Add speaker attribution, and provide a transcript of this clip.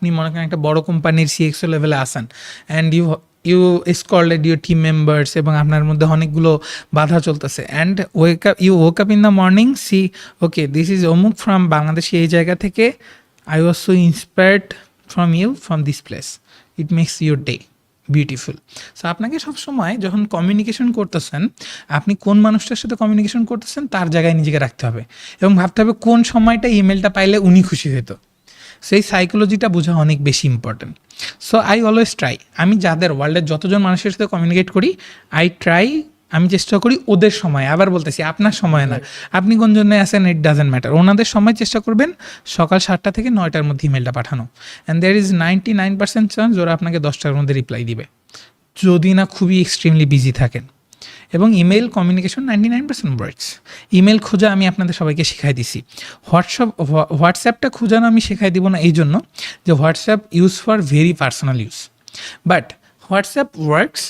Speaker 1: আপনি মনে করেন একটা বড় কোম্পানির সিএক্সও লেভেলে আসেন and you scolded your team members এবং আপনার মধ্যে অনেকগুলো বাধা চলতেছে and wake up in the morning see okay this is অমুক ফ্রম বাংলাদেশি এই জায়গা থেকে I was so inspired from you from this place it makes your day beautiful. So আপনাকে সবসময় যখন কমিউনিকেশন করতেছেন আপনি কোন মানুষটার সাথে কমিউনিকেশন করতেছেন তার জায়গায় নিজেকে রাখতে হবে এবং ভাবতে হবে কোন সময়টা ইমেলটা পাইলে উনি খুশি হতো। সেই সাইকোলজিটা বোঝা অনেক বেশি important. So I always try, আমি যাদের ওয়ার্ল্ডের যতজন মানুষের সাথে কমিউনিকেট করি আমি চেষ্টা করি ওদের সময়, আবার বলতেছি আপনার সময় না, আপনি কোন জন্য আসেন ইট ডাজেন্ট ম্যাটার, ওনাদের সময় চেষ্টা করবেন সকাল 7টা থেকে 9টার মধ্যে ইমেলটা পাঠানো অ্যান্ড দেয়ার ইজ 99% চান্স ওরা আপনাকে 10টার মধ্যে রিপ্লাই দিবে যদি না খুবই এক্সট্রিমলি বিজি থাকেন। এবং ইমেল কমিউনিকেশন 99% ওয়ার্কস। ইমেল খোঁজা আমি আপনাদের সবাইকে শেখাই দিছি। হোয়াটসঅ্যাপটা খোঁজানো আমি শেখাই দিব না এই জন্য যে WhatsApp use for very personal use, but WhatsApp works